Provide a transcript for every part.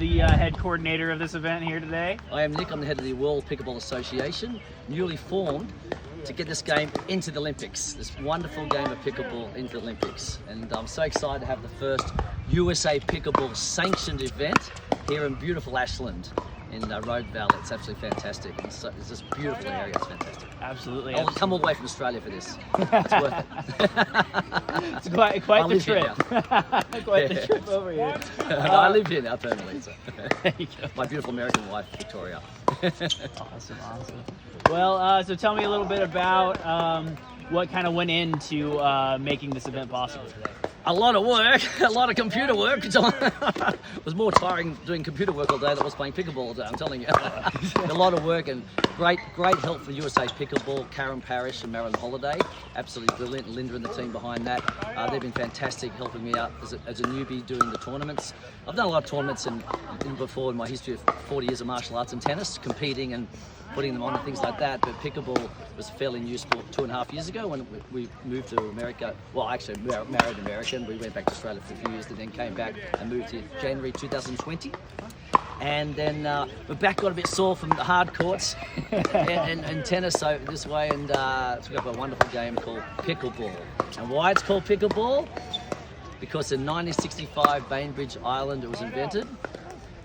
The head coordinator of this event here today. I am Nick. I'm the head of the World Pickleball Association, newly formed to get this game into the Olympics. This wonderful game of pickleball into the Olympics. And I'm so excited to have the first USA Pickleball sanctioned event here in beautiful Ashland in Road Valley. It's absolutely fantastic. It's this beautiful area. It's fantastic. Absolutely. I'll come all the way from Australia for this. It's worth it. It's quite the trip. Quite the trip over here. I live here now permanently. So. There you go. My beautiful American wife, Victoria. Awesome. Well, so tell me a little bit about what kind of went into making this event possible today. A lot of work, a lot of computer work. It was more tiring doing computer work all day than it was playing pickleball all day, I'm telling you. A lot of work and great help from USA Pickleball, Karen Parrish and Marilyn Holiday. Absolutely brilliant. Linda and the team behind that. They've been fantastic helping me out as a newbie doing the tournaments. I've done a lot of tournaments before in my history of 40 years of martial arts and tennis, competing and putting them on and things like that, but pickleball was a fairly new sport 2.5 years ago when we moved to America. Well, actually married American. We went back to Australia for a few years and then came back and moved here January 2020. And then my back got a bit sore from the hard courts and tennis so this way, and took up a wonderful game called pickleball. And why it's called pickleball? Because in 1965, Bainbridge Island, it was invented.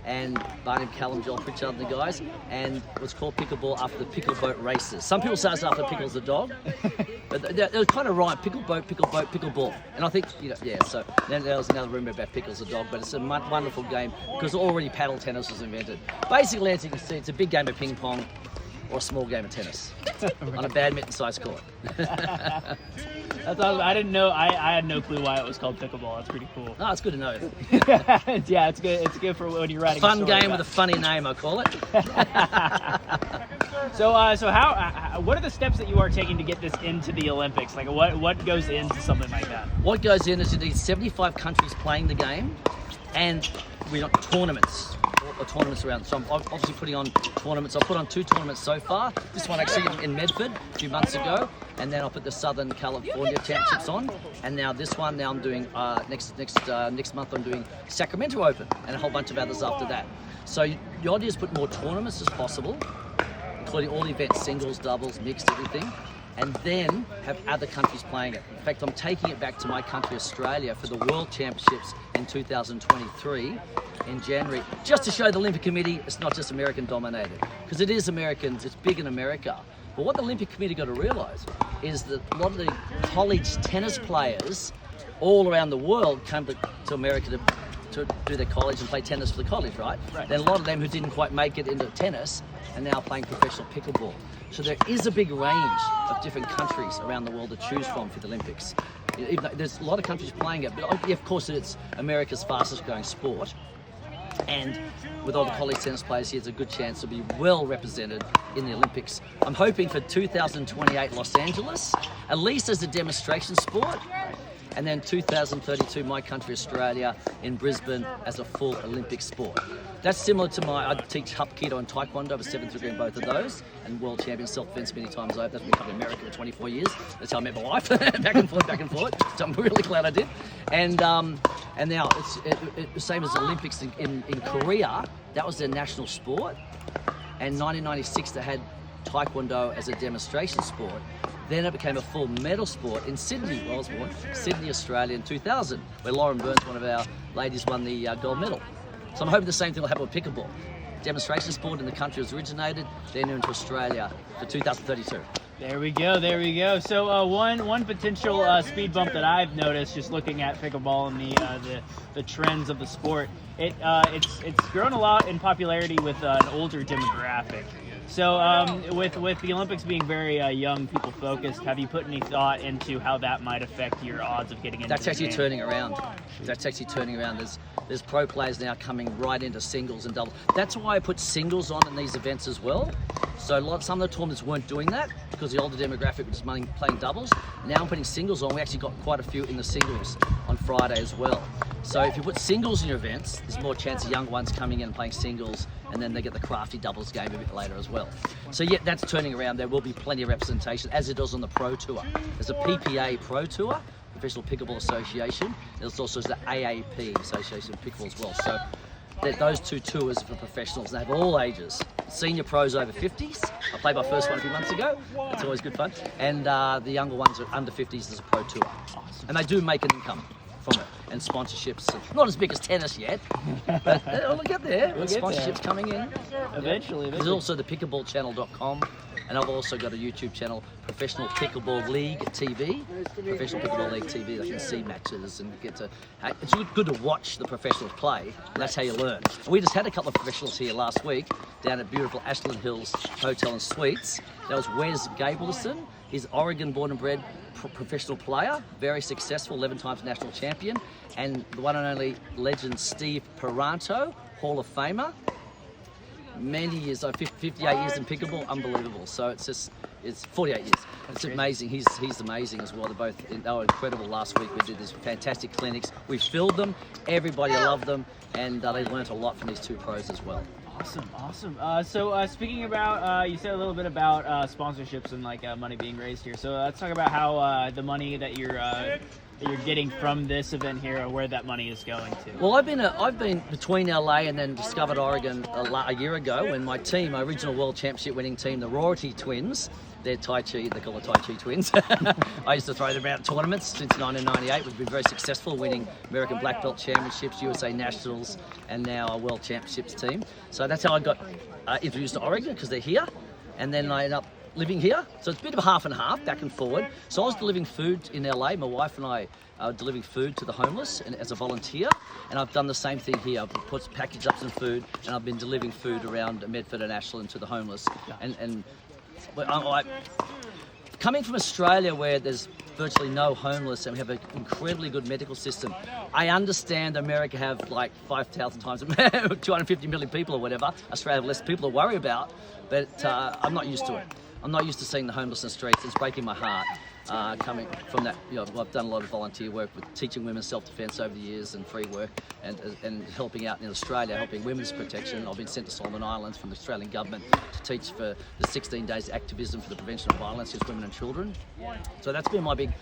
And Barney Callum, Joel Pritchard and the guys, and it was called pickleball after the pickle boat races. Some people say it's after Pickles the dog, but they were kind of right, pickle boat, pickleball. And I think, so then there was another rumour about Pickles the dog, but it's a wonderful game because already paddle tennis was invented. Basically, as you can see, it's a big game of ping pong or a small game of tennis on a badminton-sized court. That's awesome. I didn't know. I had no clue why it was called pickleball. That's pretty cool. No, it's good to know. Yeah, it's good. It's good for when you're writing. Fun game with a funny name, I call it. So how? What are the steps that you are taking to get this into the Olympics? Like, what goes into something like that? What goes in is you need 75 countries playing the game, and we got tournaments. Tournaments around. So I'm obviously putting on tournaments. I've put on 2 tournaments so far. This one actually in Medford a few months ago, and then I'll put the Southern California Championships on. And now this one, I'm doing next month I'm doing Sacramento Open and a whole bunch of others after that. So the idea is put more tournaments as possible, including all the events, singles, doubles, mixed, everything. And then have other countries playing it. In fact, I'm taking it back to my country, Australia, for the World Championships in 2023 in January, just to show the Olympic Committee it's not just American dominated, because it is Americans, it's big in America. But what the Olympic Committee got to realise is that a lot of the college tennis players all around the world come to America to do their college and play tennis for the college, right? Then a lot of them who didn't quite make it into tennis are now playing professional pickleball. So there is a big range of different countries around the world to choose from for the Olympics. Even though there's a lot of countries playing it, but of course it's America's fastest growing sport. And with all the college tennis players here, there's a good chance to be well represented in the Olympics. I'm hoping for 2028 Los Angeles, at least as a demonstration sport. And then 2032, my country, Australia, in Brisbane as a full Olympic sport. That's similar to I teach Hapkido and Taekwondo. I was 7th degree in both of those, and world champion self-defense many times over. That's been coming to America for 24 years. That's how I met my wife, back and forth. So I'm really glad I did. And now it's the same as the Olympics in Korea. That was their national sport. And 1996, they had Taekwondo as a demonstration sport. Then it became a full medal sport in Sydney, where I was born, Sydney, Australia in 2000, where Lauren Burns, one of our ladies, won the gold medal. So I'm hoping the same thing will happen with pickleball. Demonstration sport in the country was originated, then into Australia for 2032. There we go. So one potential speed bump that I've noticed just looking at pickleball and the trends of the sport, it's grown a lot in popularity with an older demographic. So with the Olympics being very young people focused, have you put any thought into how that might affect your odds of getting into That's the actually game? turning around. There's pro players now coming right into singles and doubles. That's why I put singles on in these events as well. So some of the tournaments weren't doing that because the older demographic was playing doubles. Now I'm putting singles on. We actually got quite a few in the singles on Friday as well. So if you put singles in your events, there's more chance of young ones coming in and playing singles, and then they get the crafty doubles game a bit later as well. So yeah, that's turning around. There will be plenty of representation, as it does on the Pro Tour. There's a PPA Pro Tour, Professional Pickleball Association. There's also the AAP, Association of Pickleball as well. So those two tours for professionals. They have all ages. Senior pros over 50s. I played my first one a few months ago. It's always good fun. And the younger ones are under 50s as a pro tour. Awesome. And they do make an income from it, and sponsorships. Not as big as tennis yet, but we'll get there. We'll get Sponsorships there. coming in. Eventually. There's also the pickleballchannel.com, and I've also got a YouTube channel, Professional Pickleball League TV. Professional Pickleball League TV. They can see matches and get to. It's good to watch the professionals play, and that's how you learn. And we just had a couple of professionals here last week down at beautiful Ashland Hills Hotel and Suites. That was Wes Gableson. He's Oregon born and bred professional player, very successful, 11 times national champion, and the one and only legend Steve Peranto, Hall of Famer. Many years, 58 years in pickleball, unbelievable. So it's 48 years. It's amazing. He's amazing as well. They were incredible last week. We did these fantastic clinics. We filled them. Everybody loved them, and they learnt a lot from these two pros as well. Awesome. So speaking about, you said a little bit about sponsorships and like money being raised here. So let's talk about how the money that you're getting from this event here, where that money is going to. Well, I've been between LA and then discovered Oregon a year ago when my team, my original World Championship winning team, the Rorty Twins. They're Tai Chi, they call it Tai Chi Twins. I used to throw them out at tournaments since 1998. We've been very successful, winning American Black Belt Championships, USA Nationals, and now a World Championships team. So that's how I got introduced to Oregon, because they're here. And then I ended up living here. So it's a bit of a half and half, back and forward. So I was delivering food in LA. My wife and I are delivering food to the homeless and as a volunteer. And I've done the same thing here. I've packaged up some food, and I've been delivering food around Medford and Ashland to the homeless. But coming from Australia, where there's virtually no homeless and we have an incredibly good medical system, I understand America have like 5,000 times 250 million people or whatever. Australia have less people to worry about, but I'm not used to it. I'm not used to seeing the homeless in the streets. It's breaking my heart. Coming from that, I've done a lot of volunteer work with teaching women self-defense over the years and free work, and helping out in Australia, helping women's protection. I've been sent to Solomon Islands from the Australian government to teach for the 16 days activism for the prevention of violence against women and children. So that's been my big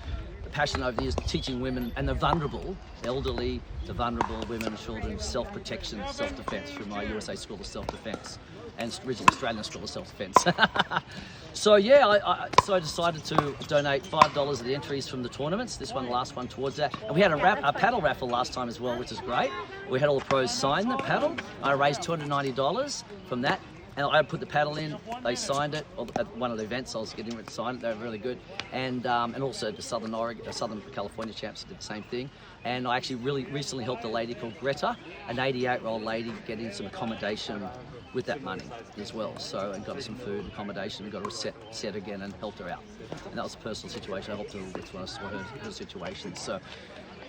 passion over the years, teaching women and the vulnerable, elderly, the vulnerable, women and children, self-protection, self-defense through my USA School of Self-Defense and original Australian School of Self-Defense. So yeah, I decided to donate $5 of the entries from the tournaments. This one, the last one, towards that. And we had a paddle raffle last time as well, which is great. We had all the pros sign the paddle. I raised $290 from that. And I put the paddle in, they signed it at one of the events. I was getting it to sign it, they were really good. And also the Southern California champs did the same thing. And I actually really recently helped a lady called Greta, an 88-year-old lady, get in some accommodation with that money as well. So, and got her some food, accommodation, and got her set again and helped her out. And that was a personal situation. I helped her with her situation. So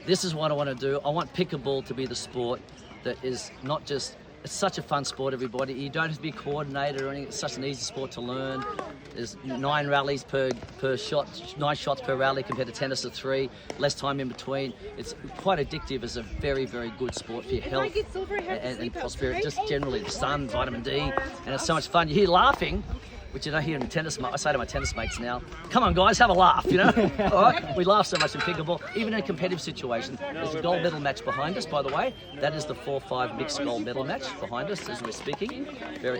this is what I want to do. I want pickleball to be the sport that is not just, it's such a fun sport, everybody. You don't have to be a coordinator or anything. It's such an easy sport to learn. There's 9 rallies per shot, 9 shots per rally compared to tennis of 3. Less time in between. It's quite addictive. It's a very, very good sport for your health and prosperity. Just generally, the sun, vitamin D, and it's so much fun. You hear laughing, which you don't hear in tennis. I say to my tennis mates now, come on guys, have a laugh, you know? All right? We laugh so much in pickleball, even in a competitive situation. There's a gold medal match behind us, by the way. That is the 4-5 mixed gold medal match behind us as we're speaking. The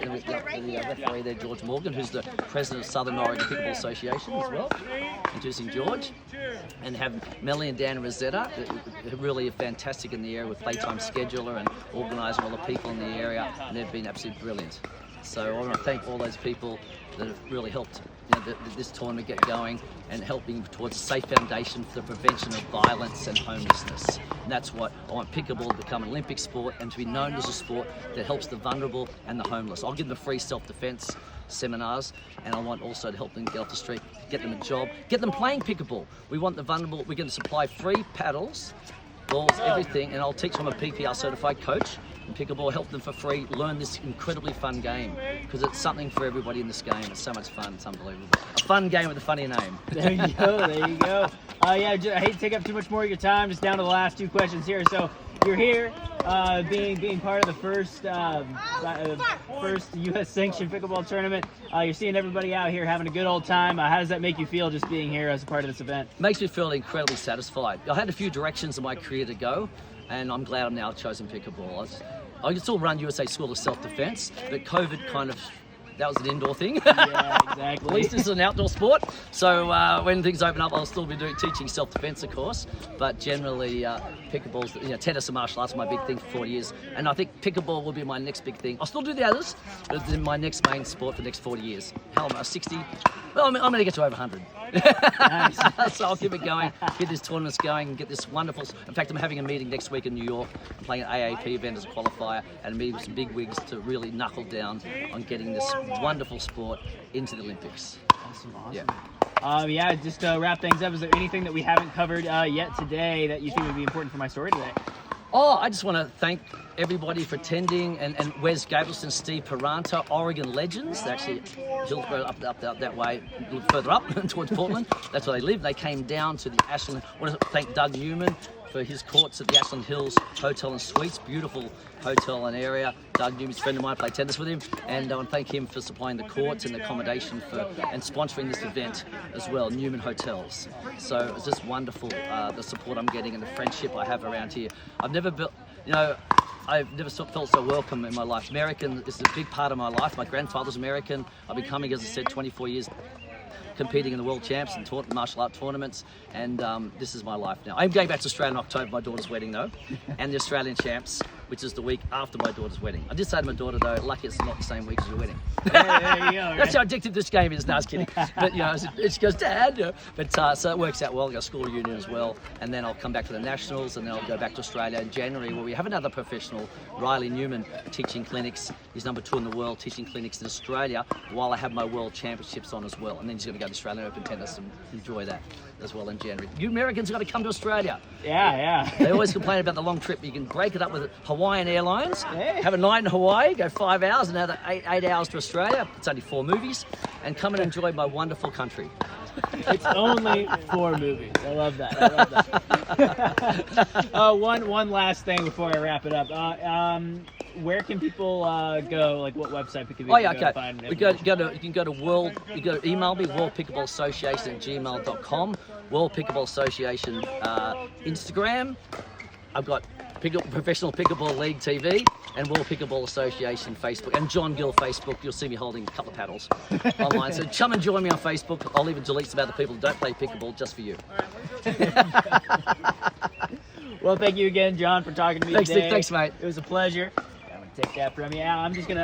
referee there, George Morgan, who's the president of Southern Oregon Pickleball Association as well. Introducing George. And have Melanie and Dan Rosetta, who really are fantastic in the area with playtime scheduler and organising all the people in the area, and they've been absolutely brilliant. So I want to thank all those people that have really helped this tournament get going and helping towards a safe foundation for the prevention of violence and homelessness. And that's what I want pickleball to become an Olympic sport and to be known as a sport that helps the vulnerable and the homeless. I'll give them free self-defense seminars, and I want also to help them get off the street, get them a job, get them playing pickleball. We want the vulnerable, we're going to supply free paddles, balls, everything, and I'll teach them a PPR certified coach in pickleball, help them for free, learn this incredibly fun game, because it's something for everybody in this game. It's so much fun, it's unbelievable. A fun game with a funny name. There you go. I hate to take up too much more of your time, just down to the last 2 questions here. So you're here, being part of the first U.S. sanctioned pickleball tournament. You're seeing everybody out here having a good old time. How does that make you feel, just being here as a part of this event? Makes me feel incredibly satisfied. I had a few directions in my career to go, and I'm glad I've now chosen pickleball. I could still run USA School of Self-Defense, but COVID kind of, that was an indoor thing. Yeah, exactly. At least this is an outdoor sport. So when things open up, I'll still be teaching self-defense, of course. But generally, pickleball's, tennis and martial arts are my big thing for 40 years. And I think pickleball will be my next big thing. I'll still do the others, but then my next main sport for the next 40 years. Hell, I'm 60. Well, I'm going to get to over 100. Nice. So I'll keep it going, get these tournaments going, and get this wonderful. In fact, I'm having a meeting next week in New York. I'm playing an AAP event as a qualifier, and meeting with some big wigs to really knuckle down on getting this wonderful sport into the Olympics. Awesome. Yeah. Just to wrap things up, is there anything that we haven't covered yet today that you think would be important for my story today? Oh, I just want to thank everybody for attending, and Wes Gabelson, Steve Peranta, Oregon legends. They're actually Hillsborough up that way, a little further up towards Portland. That's where they live. They came down to the Ashland. I want to thank Doug Newman for his courts at the Ashland Hills Hotel and Suites. Beautiful hotel and area. Doug Newman's a friend of mine, I played tennis with him, and I want to thank him for supplying the courts and the accommodation and sponsoring this event as well, Newman Hotels. So it's just wonderful, the support I'm getting and the friendship I have around here. I've never felt so welcome in my life. American is a big part of my life. My grandfather's American. I've been coming, as I said, 24 years competing in the world champs and martial art tournaments, and this is my life now. I'm going back to Australia in October, my daughter's wedding though, and the Australian champs, which is the week after my daughter's wedding. I did say to my daughter though, lucky it's not the same week as your wedding. There you go. That's how addictive this game is. No, I was kidding. But she goes, Dad. But so it works out well. I got a school reunion as well, and then I'll come back to the nationals, and then I'll go back to Australia in January, where we have another professional, Riley Newman, teaching clinics. He's number 2 in the world, teaching clinics in Australia, while I have my world championships on as well. And then he's going to go to Australian Open tennis and enjoy that as well in January. You Americans got to come to Australia. Yeah. They always complain about the long trip. You can break it up with Hawaiian Airlines, Hey. have a night in Hawaii, go 5 hours, and another 8 hours to Australia. It's only 4 movies, and come and enjoy my wonderful country. It's only 4 movies. I love that. One last thing before I wrap it up. Where can people go? Like, what website can people go to find? You can go to email me, worldpickleball.association@gmail.com, World Pickleball Association Instagram. I've got Professional Pickleball League TV and World Pickleball Association Facebook, and John Gill Facebook. You'll see me holding a couple of paddles online. So come and join me on Facebook. I'll even delete some other people who don't play pickleball just for you. Well, thank you again, John, for talking to me today. Thanks, mate. It was a pleasure. I'm going to take that from you. I'm just going to